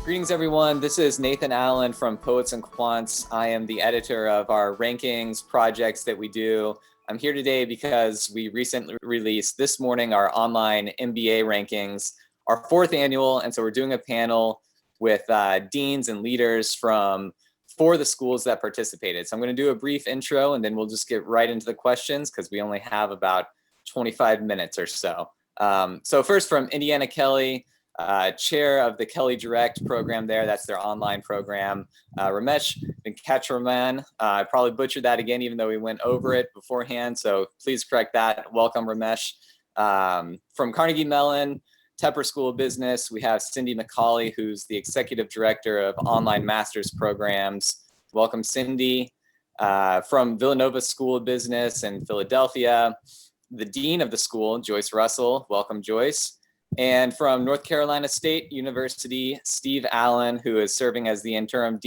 Greetings, everyone. This is Nathan Allen from Poets&Quants. I am the editor of our rankings projects that we do. I'm here today because we recently released this morning our online MBA rankings, our fourth annual. And so we're doing a panel with deans and leaders from four of the schools that participated. So I'm going to do a brief intro and then we'll just get right into the questions because we only have about 25 minutes or so. So first from Indiana Kelley, chair of the Kelley Direct program there. That's their online program. Ramesh Venkataraman. I probably butchered that again, even though we went over it beforehand. So please correct that. Welcome, Ramesh. From Carnegie Mellon, Tepper School of Business, we have Cindy McCauley, who's the executive director of online master's programs. Welcome, Cindy. From Villanova School of Business in Philadelphia, the dean of the school, Joyce Russell. Welcome, Joyce. And from North Carolina State University, Steve Allen, who is serving as the interim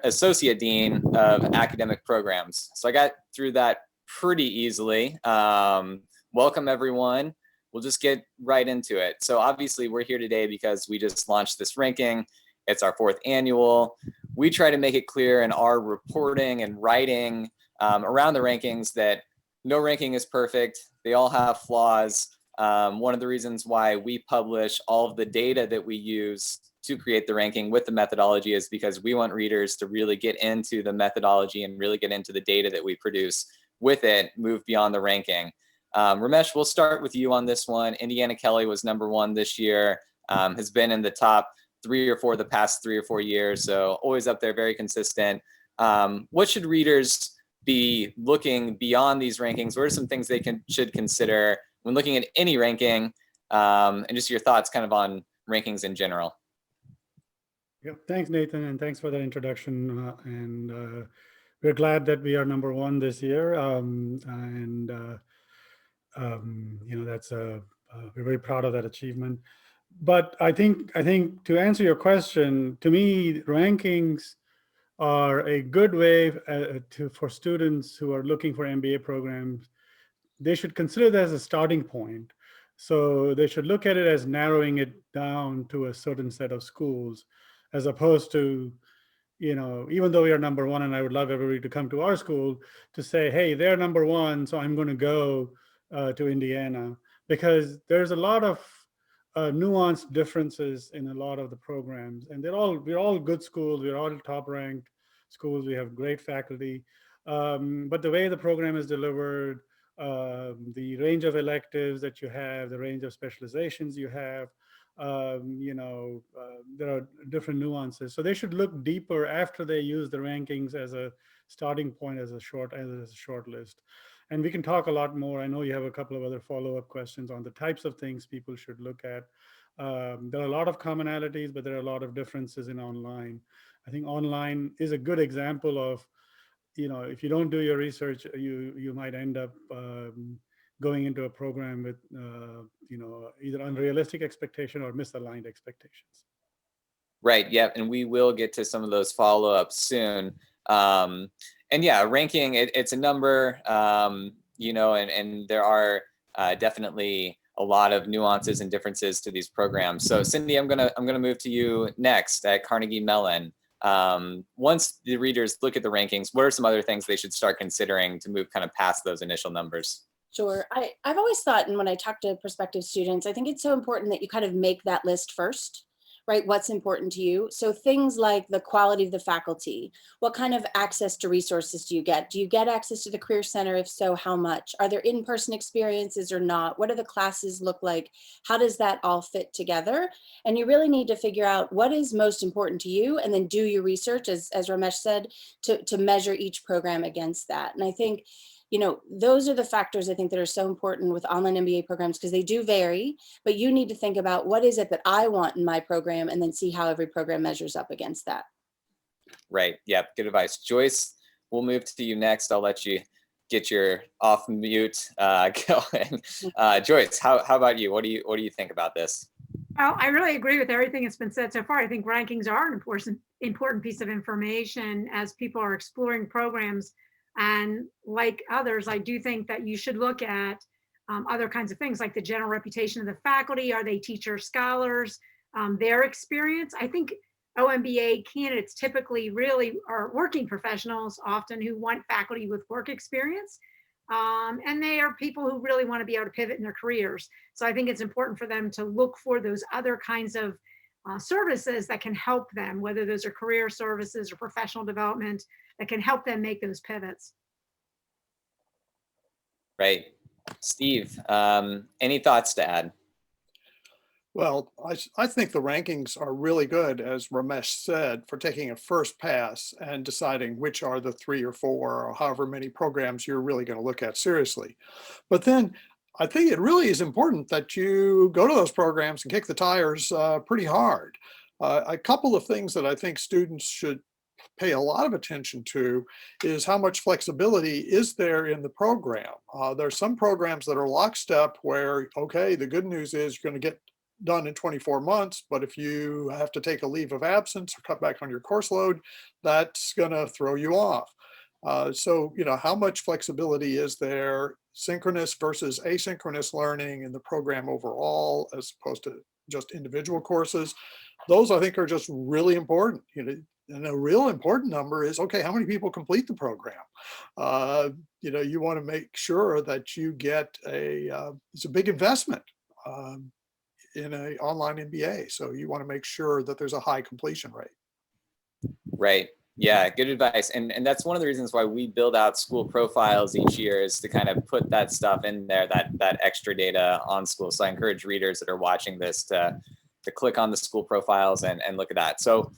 associate dean of academic programs. So I got through that pretty easily. Welcome, everyone. We'll just get right into it. So obviously we're here today because we just launched this ranking. It's our fourth annual. We try to make it clear in our reporting and writing around the rankings that no ranking is perfect. They all have flaws. One of the reasons why we publish all of the data that we use to create the ranking with the methodology is because we want readers to really get into the methodology and really get into the data that we produce with it, move beyond the ranking. Ramesh, we'll start with you on this one. Indiana Kelley was #1 this year, has been in the top 3 or 4 the past 3 or 4 years, so always up there, very consistent. What should readers be looking beyond these rankings? What are some things they should consider when looking at any ranking, and just your thoughts kind of on rankings in general? Yeah, thanks, Nathan, and thanks for that introduction. We're glad that we are #1 this year, that's we're very proud of that achievement. But I think to answer your question, to me, rankings are a good way for students who are looking for MBA programs. They should consider that as a starting point. So they should look at it as narrowing it down to a certain set of schools, as opposed to, even though we are #1 and I would love everybody to come to our school, to say, hey, they're #1, so I'm going to go to Indiana, because there's a lot of nuanced differences in a lot of the programs. And we're all good schools. We're all top ranked schools. We have great faculty. But the way the program is delivered, the range of electives that you have, the range of specializations you have, there are different nuances. So they should look deeper after they use the rankings as a starting point, as a short list. And we can talk a lot more. I know you have a couple of other follow-up questions on the types of things people should look at. There are a lot of commonalities, but there are a lot of differences in online. I think online is a good example of, if you don't do your research, you might end up going into a program with, either unrealistic expectation or misaligned expectations. Right. Yeah. And we will get to some of those follow-ups soon. And yeah, ranking, it's a number, and there are definitely a lot of nuances and differences to these programs. So Cindy, I'm gonna move to you next at Carnegie Mellon. Once the readers look at the rankings, what are some other things they should start considering to move kind of past those initial numbers? Sure. I've always thought, and when I talk to prospective students, I think it's so important that you kind of make that list first, right? What's important to you. So things like the quality of the faculty, what kind of access to resources do you get? Do you get access to the Career Center? If so, how much? Are there in-person experiences or not? What do the classes look like? How does that all fit together? And you really need to figure out what is most important to you, and then do your research, as Ramesh said, to measure each program against that. And I think, those are the factors I think that are so important with online MBA programs, because they do vary, but you need to think about what is it that I want in my program, and then see how every program measures up against that. Right. Yeah. Good advice. Joyce, we'll move to you next. I'll let you get your off mute going. Joyce, how about you? What do you think about this? Well, I really agree with everything that's been said so far. I think rankings are an important piece of information as people are exploring programs. And like others, I do think that you should look at other kinds of things, like the general reputation of the faculty. Are they teacher scholars? their experience. I think OMBA candidates typically really are working professionals often who want faculty with work experience. And they are people who really want to be able to pivot in their careers. So I think it's important for them to look for those other kinds of services that can help them, whether those are career services or professional development that can help them make those pivots. Right. Steve, any thoughts to add? Well, I think the rankings are really good, as Ramesh said, for taking a first pass and deciding which are the 3 or 4 or however many programs you're really going to look at seriously. But then I think it really is important that you go to those programs and kick the tires pretty hard. A couple of things that I think students should pay a lot of attention to is how much flexibility is there in the program. There's some programs that are lockstep where, okay, the good news is you're going to get done in 24 months, but if you have to take a leave of absence or cut back on your course load, that's going to throw you off. So, how much flexibility is there, synchronous versus asynchronous learning in the program overall, as opposed to just individual courses? Those, I think, are just really important. And a real important number is, okay, how many people complete the program? You want to make sure that you get it's a big investment in an online MBA. So you want to make sure that there's a high completion rate. Right. Yeah, good advice. And that's one of the reasons why we build out school profiles each year, is to kind of put that stuff in there, that extra data on school. So I encourage readers that are watching this to click on the school profiles and look at that. So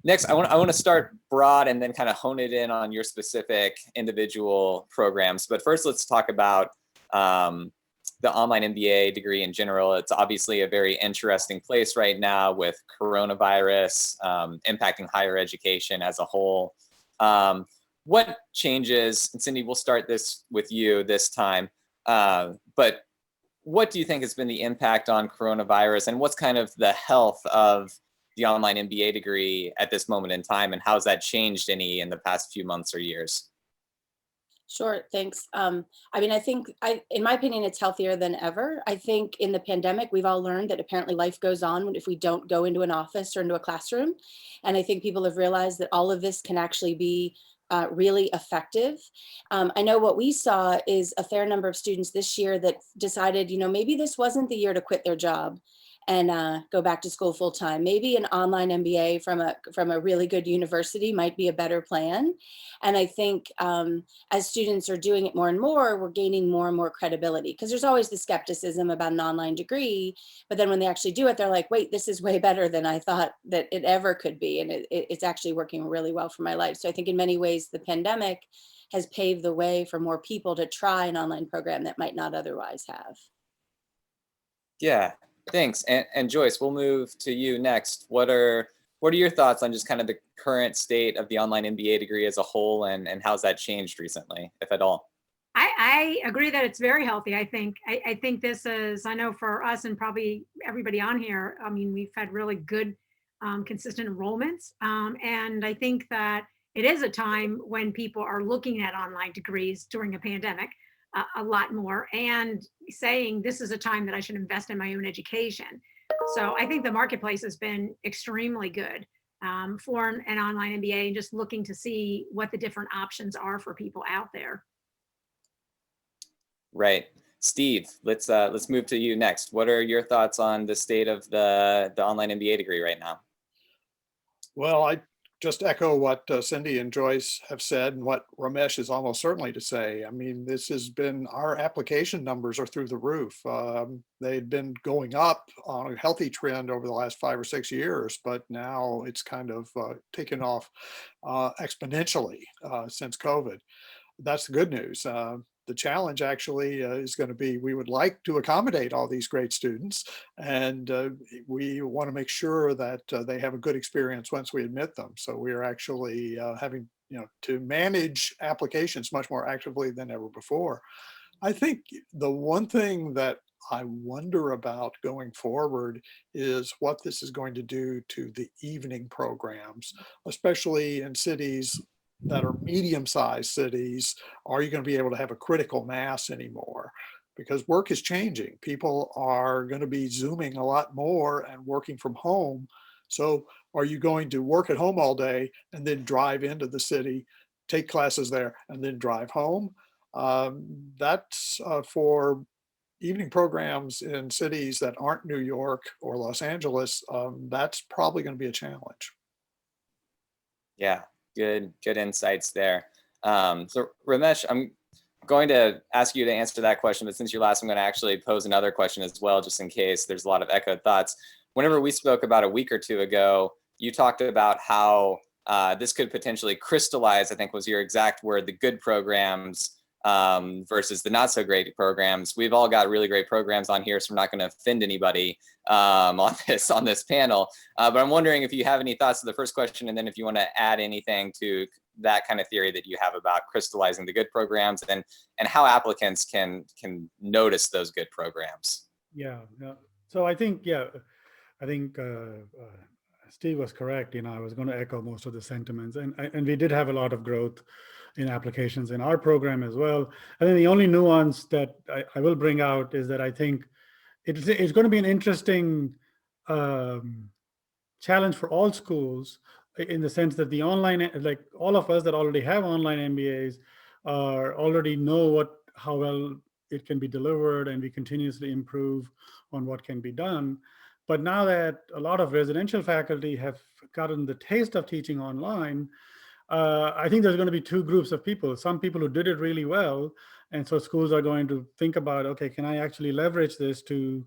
next, I want to start broad and then kind of hone it in on your specific individual programs. But first, let's talk about the online MBA degree in general. It's obviously a very interesting place right now with coronavirus impacting higher education as a whole. What changes, and Cindy, we'll start this with you this time, but what do you think has been the impact on coronavirus, and what's kind of the health of the online MBA degree at this moment in time, and how's that changed any in the past few months or years? Sure, thanks. I think, in my opinion, it's healthier than ever. I think in the pandemic, we've all learned that apparently life goes on if we don't go into an office or into a classroom. And I think people have realized that all of this can actually be really effective. I know what we saw is a fair number of students this year that decided, maybe this wasn't the year to quit their job and go back to school full time. Maybe an online MBA from a really good university might be a better plan. And I think as students are doing it more and more, we're gaining more and more credibility, because there's always the skepticism about an online degree. But then when they actually do it, they're like, wait, this is way better than I thought that it ever could be. And it's actually working really well for my life. So I think in many ways, the pandemic has paved the way for more people to try an online program that might not otherwise have. Yeah. Thanks. And Joyce, we'll move to you next. What are your thoughts on just kind of the current state of the online MBA degree as a whole, and how's that changed recently, if at all? I agree that it's very healthy. I think this is, I know for us and probably everybody on here, I mean, we've had really good, consistent enrollments. And I think that it is a time when people are looking at online degrees during a pandemic a lot more, and saying this is a time that I should invest in my own education. So I think the marketplace has been extremely good for an online MBA, and just looking to see what the different options are for people out there. Right. Steve, let's move to you next. What are your thoughts on the state of the online MBA degree right now? Well, I just echo what Cindy and Joyce have said, and what Ramesh is almost certainly to say. I mean, this has been, our application numbers are through the roof. They've been going up on a healthy trend over the last 5 or 6 years, but now it's kind of taken off exponentially since COVID. That's the good news. The challenge actually is going to be, we would like to accommodate all these great students, and we want to make sure that they have a good experience once we admit them. So we are actually having to manage applications much more actively than ever before. I think the one thing that I wonder about going forward is what this is going to do to the evening programs, especially in cities that are medium-sized cities. Are you going to be able to have a critical mass anymore? because work is changing. People are going to be Zooming a lot more and working from home. So are you going to work at home all day and then drive into the city, take classes there, and then drive home? That's for evening programs in cities that aren't New York or Los Angeles. That's probably going to be a challenge. Yeah, good insights there. So Ramesh, I'm going to ask you to answer that question, but since you're last, I'm going to actually pose another question as well, just in case there's a lot of echoed thoughts. Whenever we spoke about a week or two ago, you talked about how this could potentially crystallize, I think was your exact word, the good programs versus the not so great programs. We've all got really great programs on here, so we're not going to offend anybody on this panel. But I'm wondering if you have any thoughts to the first question, and then if you want to add anything to that kind of theory that you have about crystallizing the good programs and how applicants can notice those good programs. Yeah. So I think Steve was correct. I was going to echo most of the sentiments, and we did have a lot of growth in applications in our program as well. I think the only nuance that I will bring out is that I think it's going to be an interesting challenge for all schools, in the sense that the online, like all of us that already have online MBAs, already know how well it can be delivered, and we continuously improve on what can be done. But now that a lot of residential faculty have gotten the taste of teaching online, I think there's going to be two groups of people. Some people who did it really well, and so schools are going to think about, okay, can I actually leverage this to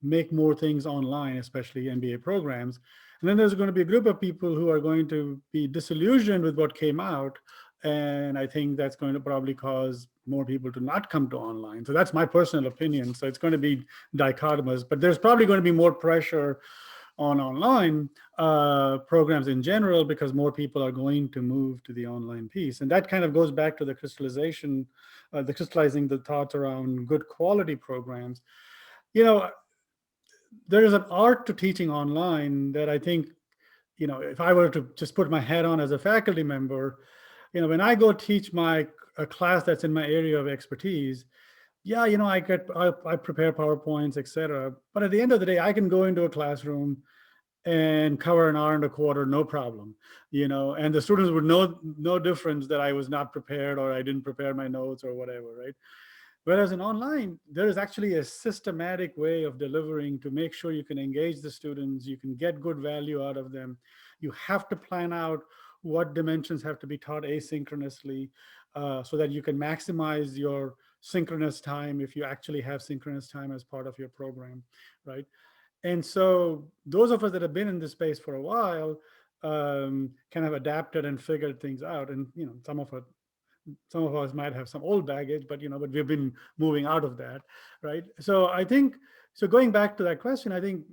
make more things online, especially MBA programs? And then there's going to be a group of people who are going to be disillusioned with what came out, and I think that's going to probably cause more people to not come to online. So that's my personal opinion. So it's going to be dichotomous, but there's probably going to be more pressure on online programs in general, because more people are going to move to the online piece. And that kind of goes back to the crystallizing the thoughts around good quality programs. There is an art to teaching online that I think, if I were to just put my hat on as a faculty member, when I go teach a class that's in my area of expertise, yeah, I prepare PowerPoints, etc. But at the end of the day, I can go into a classroom and cover an hour and a quarter, no problem, and the students would know no difference that I was not prepared or I didn't prepare my notes or whatever, right? Whereas in online, there is actually a systematic way of delivering to make sure you can engage the students, you can get good value out of them. You have to plan out what dimensions have to be taught asynchronously, so that you can maximize your synchronous time if you actually have synchronous time as part of your program, right? And so those of us that have been in this space for a while kind of adapted and figured things out. And some of us might have some old baggage, but we've been moving out of that, right? So I think, going back to that question, I think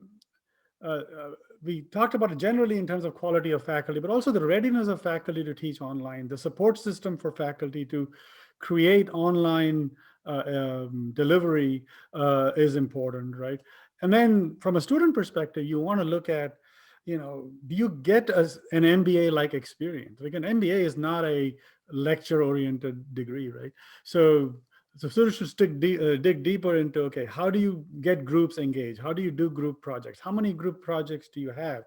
we talked about it generally in terms of quality of faculty, but also the readiness of faculty to teach online, the support system for faculty to create online delivery is important, right? And then from a student perspective, you want to look at, do you get an MBA-like experience? Like, an MBA is not a lecture-oriented degree, right? So students should dig deeper into, okay, how do you get groups engaged? How do you do group projects? How many group projects do you have?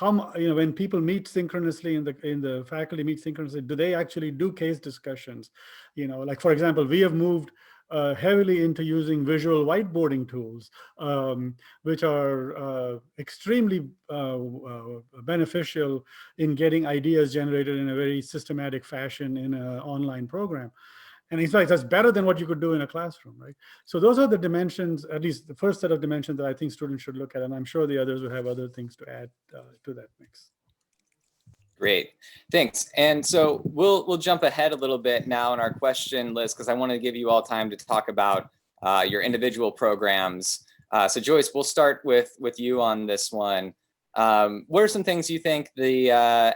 When people meet synchronously in the faculty meet synchronously, do they actually do case discussions? Like, for example, we have moved heavily into using visual whiteboarding tools, which are extremely beneficial in getting ideas generated in a very systematic fashion in an online program. And in fact, that's better than what you could do in a classroom, right? So those are the dimensions, at least the first set of dimensions, that I think students should look at. And I'm sure the others will have other things to add to that mix. Great, thanks. And so we'll jump ahead a little bit now in our question list, because I want to give you all time to talk about your individual programs. So Joyce, we'll start with you on this one. What are some things you think the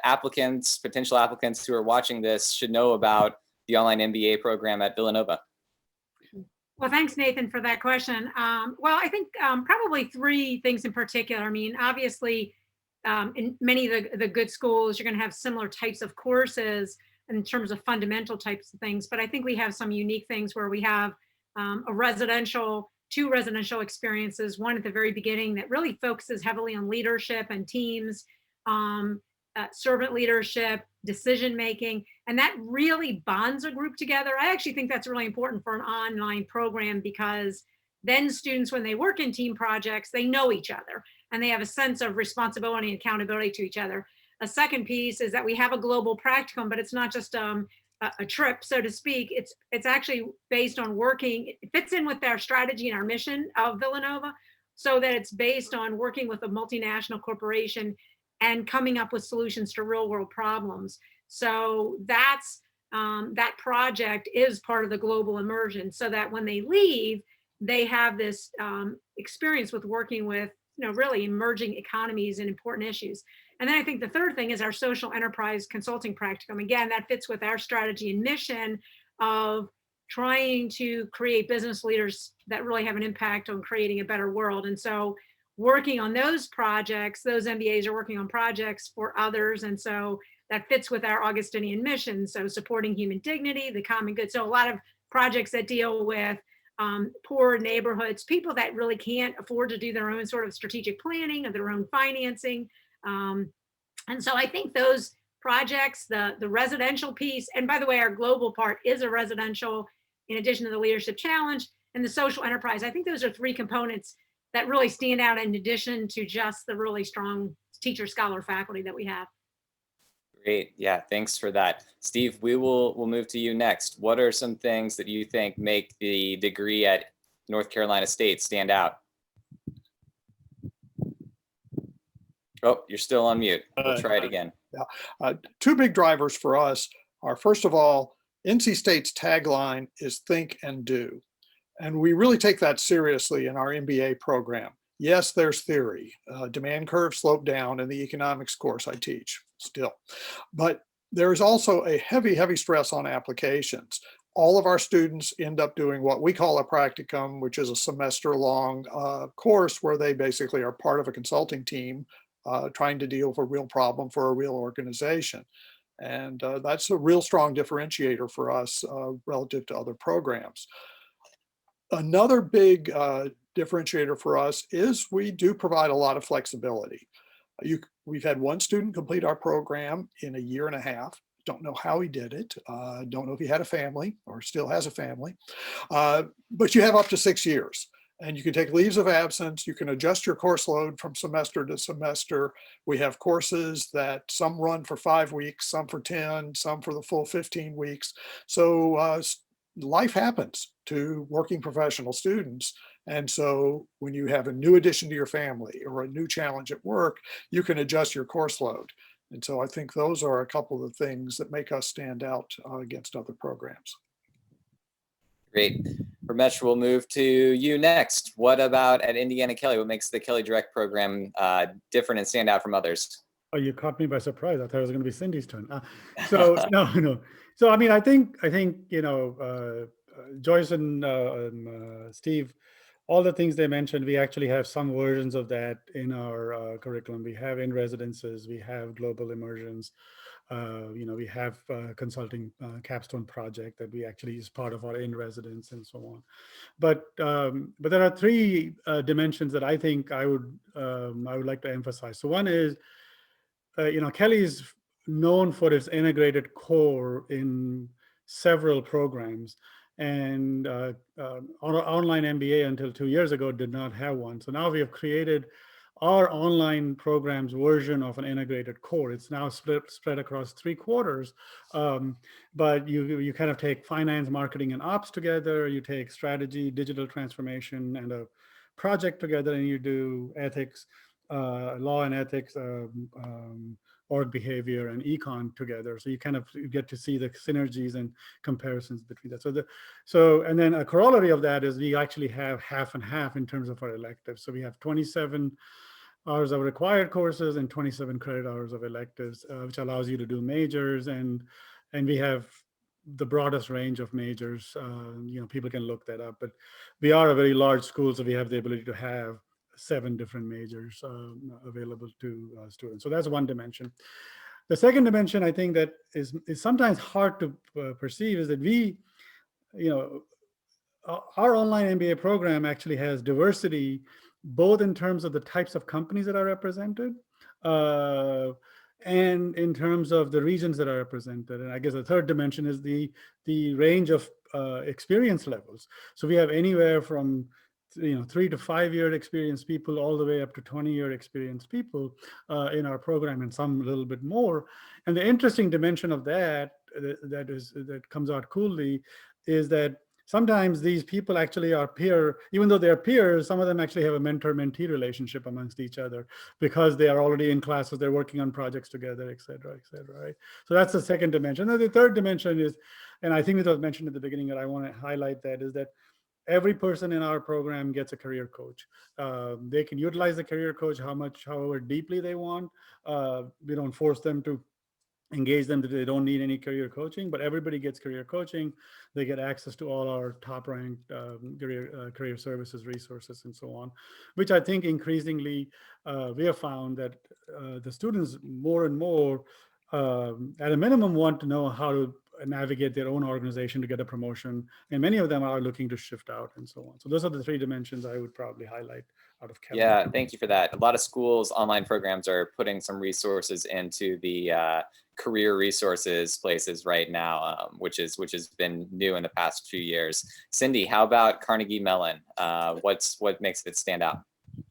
potential applicants who are watching this should know about the online MBA program at Villanova? Well, thanks, Nathan, for that question. Well, I think probably three things in particular. I mean, obviously, in many of the good schools, you're going to have similar types of courses in terms of fundamental types of things. But I think we have some unique things where we have two residential experiences, one at the very beginning that really focuses heavily on leadership and teams, servant leadership, decision making, and that really bonds a group together. I actually think that's really important for an online program, because then students, when they work in team projects, they know each other and they have a sense of responsibility and accountability to each other. A second piece is that we have a global practicum, but it's not just a trip, so to speak. It's actually based on working. It fits in with our strategy and our mission of Villanova, so that it's based on working with a multinational corporation and coming up with solutions to real world problems. So that's that project is part of the global immersion, so that when they leave, they have this experience with working with really emerging economies and important issues. And then I think the third thing is our social enterprise consulting practicum. Again, that fits with our strategy and mission of trying to create business leaders that really have an impact on creating a better world. And so working on those projects, those MBAs are working on projects for others. And so that fits with our Augustinian mission. So supporting human dignity, the common good. So a lot of projects that deal with poor neighborhoods, people that really can't afford to do their own sort of strategic planning or their own financing. And so I think those projects, the residential piece, and by the way, our global part is a residential in addition to the leadership challenge, and the social enterprise. I think those are three components that really stand out in addition to just the really strong teacher, scholar, faculty that we have. Great. Yeah, thanks for that. Steve, we'll move to you next. What are some things that you think make the degree at North Carolina State stand out? Oh, you're still on mute. We'll try it again. Yeah. Two big drivers for us are, first of all, NC State's tagline is think and do. And we really take that seriously in our MBA program. Yes, there's theory. Demand curve slope down in the economics course I teach still. But there's also a heavy, heavy stress on applications. All of our students end up doing what we call a practicum, which is a semester-long course where they basically are part of a consulting team trying to deal with a real problem for a real organization. And that's a real strong differentiator for us relative to other programs. Another big differentiator for us is we do provide a lot of flexibility. We've had one student complete our program in a year and a half. Don't know how he did it. Don't know if he had a family or still has a family. But you have up to 6 years. And you can take leaves of absence. You can adjust your course load from semester to semester. We have courses that some run for 5 weeks, some for 10, some for the full 15 weeks. So life happens to working professional students. And so when you have a new addition to your family or a new challenge at work, you can adjust your course load. And so I think those are a couple of the things that make us stand out against other programs. Great. Ramesh, we'll move to you next. What about at Indiana Kelley? What makes the Kelley Direct program different and stand out from others? Oh, you caught me by surprise. I thought it was going to be Cindy's turn. So no. So I mean, I think Joyce and Steve, all the things they mentioned, we actually have some versions of that in our curriculum. We have in residences, we have global immersions. We have consulting capstone project that we actually is part of our in residence and so on. But there are three dimensions that I think I would like to emphasize. So one is, Kelley is known for its integrated core in several programs, and our online MBA until 2 years ago did not have one. So now we have created our online programs version of an integrated core. It's now spread across 3 quarters, but you kind of take finance, marketing, and ops together. You take strategy, digital transformation, and a project together, and you do ethics, law and ethics, org behavior, and econ together. So you kind of get to see the synergies and comparisons between that. And then a corollary of that is we actually have half and half in terms of our electives. So we have 27 hours of required courses and 27 credit hours of electives, which allows you to do majors, and we have the broadest range of majors. People can look that up, but we are a very large school, so we have the ability to have 7 different majors available to students. So that's one dimension. The second dimension, I think, that is sometimes hard to perceive is that we, our online MBA program actually has diversity, both in terms of the types of companies that are represented, and in terms of the regions that are represented. And I guess the third dimension is the range of experience levels. So we have anywhere from 3 to 5 year experienced people all the way up to 20-year experienced people in our program, and some a little bit more. And the interesting dimension of that comes out coolly is that sometimes these people actually are even though they're peers, some of them actually have a mentor-mentee relationship amongst each other because they are already in classes, they're working on projects together, et cetera, right? So that's the second dimension. And the third dimension is, and I think it was mentioned at the beginning, and I want to highlight that, is that every person in our program gets a career coach. They can utilize the career coach however deeply they want. We don't force them to engage them that they don't need any career coaching, but everybody gets career coaching. They get access to all our top ranked career services resources and so on, which I think increasingly we have found that the students more and more at a minimum want to know how to navigate their own organization to get a promotion, and many of them are looking to shift out and so on. So those are the three dimensions I would probably highlight out of Kevin. Yeah, thank you for that. A lot of schools' online programs are putting some resources into the career resources places right now, which has been new in the past few years. Cindy, how about Carnegie Mellon? What makes it stand out?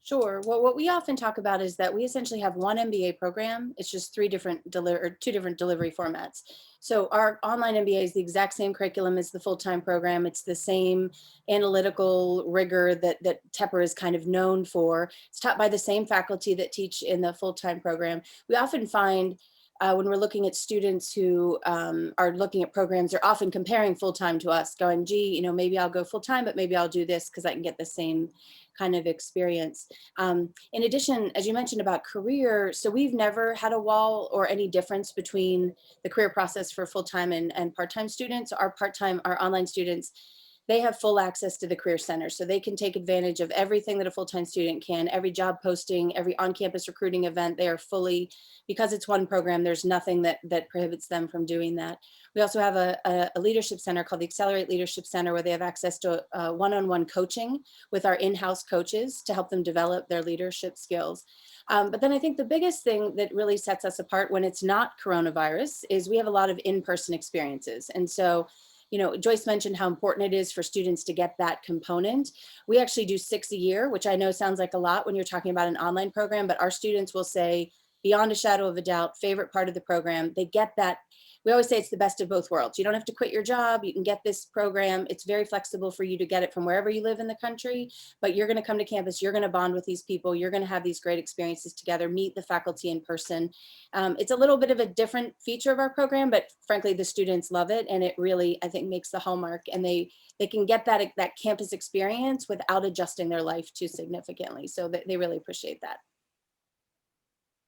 Sure. Well, what we often talk about is that we essentially have one MBA program. It's just two different delivery formats. So our online MBA is the exact same curriculum as the full-time program. It's the same analytical rigor that Tepper is kind of known for. It's taught by the same faculty that teach in the full-time program. We often find when we're looking at students who are looking at programs, they're often comparing full-time to us, going, gee, maybe I'll go full-time, but maybe I'll do this because I can get the same kind of experience. In addition, as you mentioned about career, so we've never had a wall or any difference between the career process for full-time and part-time students. Our online students, they have full access to the Career Center. So they can take advantage of everything that a full-time student can, every job posting, every on-campus recruiting event. They are fully, because it's one program, there's nothing that prohibits them from doing that. We also have a leadership center called the Accelerate Leadership Center, where they have access to one-on-one coaching with our in-house coaches to help them develop their leadership skills. But then I think the biggest thing that really sets us apart when it's not coronavirus is we have a lot of in-person experiences. And so, Joyce mentioned how important it is for students to get that component. We actually do 6 a year, which I know sounds like a lot when you're talking about an online program, but our students will say, beyond a shadow of a doubt, favorite part of the program, they get that. We always say it's the best of both worlds. You don't have to quit your job. You can get this program. It's very flexible for you to get it from wherever you live in the country, but you're going to come to campus. You're going to bond with these people. You're going to have these great experiences together, meet the faculty in person. It's a little bit of a different feature of our program, but frankly, the students love it. And it really, I think, makes the hallmark, and they can get that campus experience without adjusting their life too significantly. So they really appreciate that.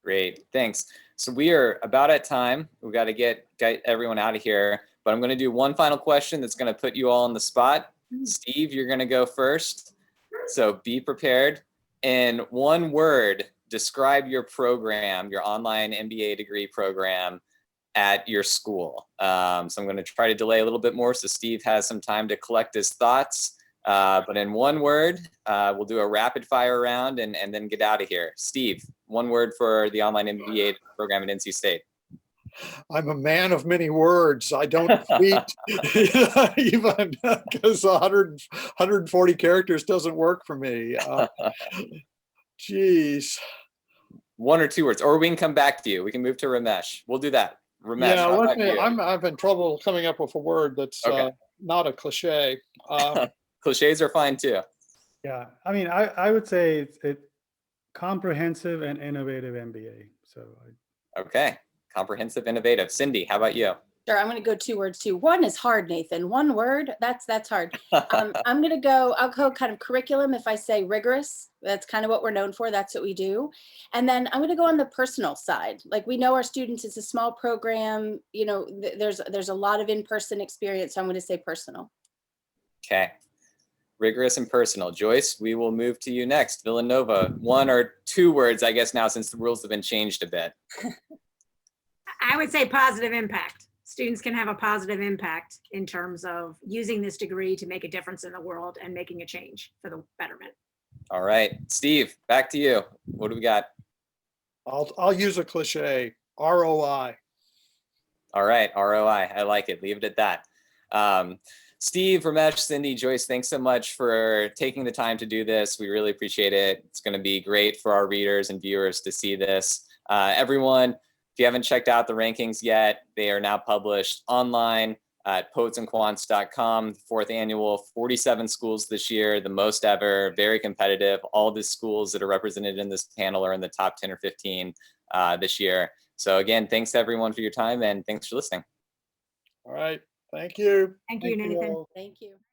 Great, thanks. So we are about at time. We've got to get everyone out of here, but I'm going to do one final question that's going to put you all on the spot. Steve, you're going to go first. So be prepared. In one word, describe your program, your online MBA degree program at your school. So I'm going to try to delay a little bit more so Steve has some time to collect his thoughts. But in one word, we'll do a rapid fire round and then get out of here. Steve, one word for the online MBA program at NC State. I'm a man of many words. I don't tweet even because 140 characters doesn't work for me. Geez. One or two words, or we can come back to you. We can move to Ramesh. We'll do that. Ramesh, yeah, I'm having trouble coming up with a word that's not a cliche. Cliches are fine too. Yeah, I mean, I would say it's comprehensive and innovative MBA. So okay, comprehensive, innovative. Cindy, how about you? Sure, I'm going to go 2 words too. One is hard, Nathan. One word, that's hard. I'll go kind of curriculum. If I say rigorous, that's kind of what we're known for. That's what we do. And then I'm going to go on the personal side. Like, we know our students, it's a small program. There's a lot of in-person experience. So I'm going to say personal. Okay. Rigorous and personal. Joyce, we will move to you next. Villanova, 1 or 2 words, I guess now, since the rules have been changed a bit. I would say positive impact. students can have a positive impact in terms of using this degree to make a difference in the world and making a change for the betterment. All right, Steve, back to you. What do we got? I'll use a cliche, ROI. All right, ROI. I like it. Leave it at that. Steve, Ramesh, Cindy, Joyce, thanks so much for taking the time to do this. We really appreciate it. It's going to be great for our readers and viewers to see this. Everyone, if you haven't checked out the rankings yet, they are now published online at poetsandquants.com. Fourth annual, 47 schools this year, the most ever, very competitive. All the schools that are represented in this panel are in the top 10 or 15 this year. So again, thanks to everyone for your time and thanks for listening. All right. Thank you. Thank you, Nathan. all. Thank you.